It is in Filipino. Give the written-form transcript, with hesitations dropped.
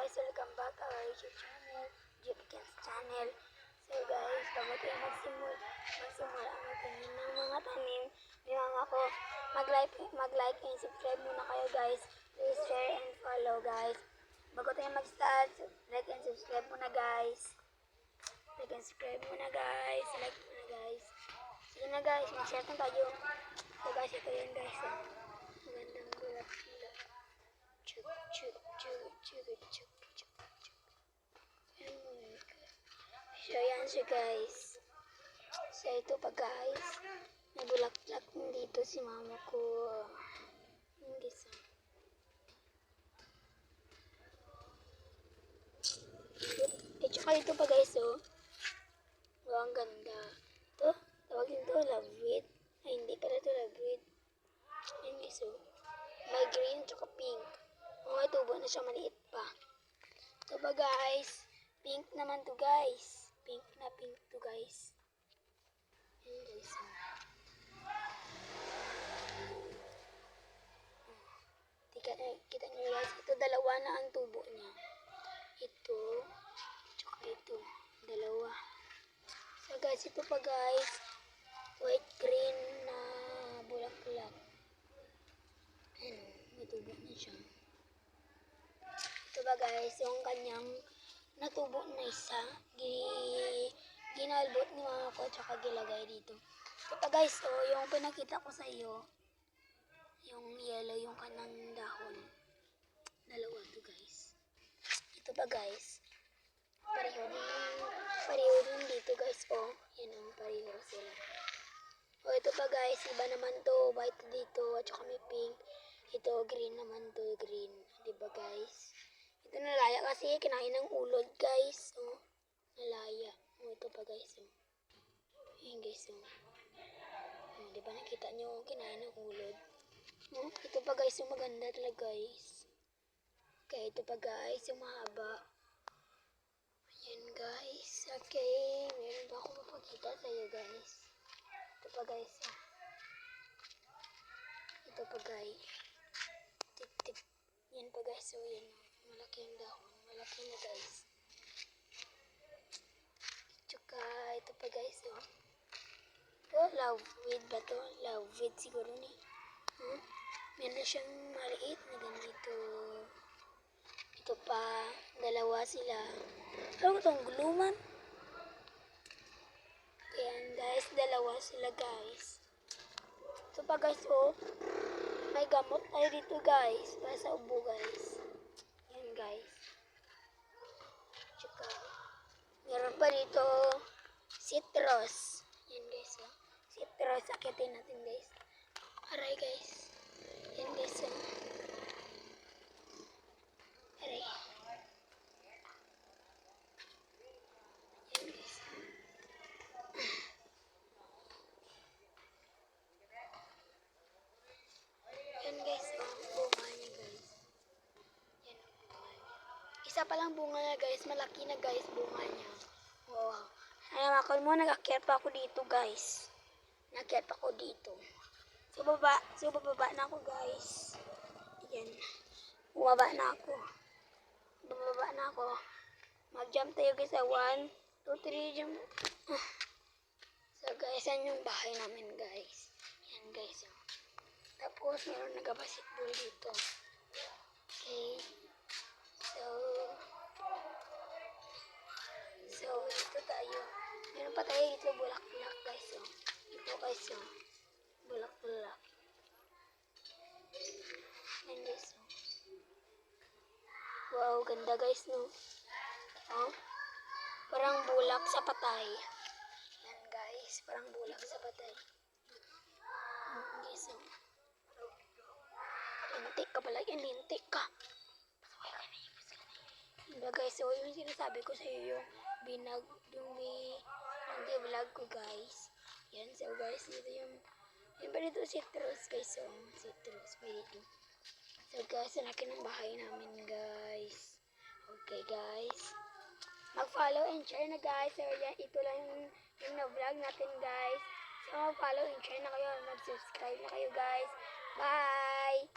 guys, welcome back to our YouTube channel, JPKen's channel. So guys, bago tayo magsimula magtanim ng mga tanim ni mama ko, mag-like and subscribe muna kayo guys. Please share and follow guys. Bago tayo mag-start, like and subscribe muna guys. Like and subscribe muna guys. Like muna guys. Sige na guys, mag-share na tayo. So guys, ito yun guys. Magandang bulak sila. Chug. So yan siya guys. So ito pa guys. May bulaklak dito si mama ko. Yung gisa. At saka ito pa guys oh. Wow, ang ganda. Ito, tawagin ito love-it. Ay hindi pala ito love-it. Yan guys oh. May green tsaka pink. Mga tubo na siya, maliit pa. Ito ba guys? Pink naman to guys. Pink to guys. Ayan guys. Kita nyo guys. Ito dalawa na ang tubo niya. Ito. Tsaka ito. Dalawa. So guys, ito pa guys. White green na bulaklak. Ayan. May tubo na siya. Ito ba guys, yung kanyang natubo na isa, ginalbot ni mama ko tsaka gilagay dito. Ito pa guys, oh, yung pinakita ko sa iyo, yung yellow, yung kanang dahon. Dalawa to guys. Ito pa guys, pareho din dito guys, oh. Yan ang pareho sila. Oh, ito pa guys, iba naman to, white dito, at saka may pink. Ito, green naman to, green. Diba guys? Ito nalaya kasi kinain ng ulod guys. Oh, nalaya. Oh, ito pa guys. Oh. Ayan guys. Oh. Oh, diba nakita nyo kinain ng ulod? Oh, ito pa guys yung maganda talaga guys. Okay, ito pa guys yung mahaba. Ayan guys. Okay, meron ba ako mapakita sa iyo guys? Ito pa guys. Oh. Ito pa guys. Tip. Yan pa guys. So yan. Malaki ang dahon. Malaki na guys. Tsaka ito pa guys. Oh. Ito love weed ba to? Love weed siguro ni. Meron siyang maliit na ganito. Ito pa. Dalawa sila. Ano itong guluman? Ayan guys. Dalawa sila guys. Ito pa guys. Oh. May gamot tayo dito guys. Para sa ubo guys. Yan guys. Tsaka meron pa dito citrus. Yan guys. Oh. Citrus. Akitin natin guys. Aray guys. Yan guys. Oh. Aray. Yan guys. Yan guys. Oh. Bunga niya guys. Yan. Isa pa lang bunga niya guys. Malaki na guys bunga niya. Wow. Ay, makal mo. Nag-akyat pa ako dito guys. Nag-akyat pa ako dito. So, bababa na ako guys. Yan. Bumaba na ako. Bababa na ako. Mag-jump tayo guys sa 1, 2, 3, jump. So guys, yan yung bahay namin guys. Yan guys. Tapos, meron nag-basketball dito. Okay. So, ito tayo. Meron pa tayo dito bulaklak guys. Oh. Ito guys. Oh. Bulaklak. Ayan guys. Oh. Wow, ganda guys no. Oh. Parang bulak sa patay. Yan guys. Parang bulak sa patay. Guys. Oh. Lintik ka pala. Yan, lintik ka. Diba guys, so yung sinasabi ko sa iyo yung vlog ko guys. Yan, so guys, dito yung pa dito citrus guys, so citrus pa dito. So guys, laki ng bahay namin guys. Okay guys, mag-follow and share na guys. So yan, ito lang yung na-vlog natin guys. So mag-follow and share na kayo, mag-subscribe na kayo guys. Bye!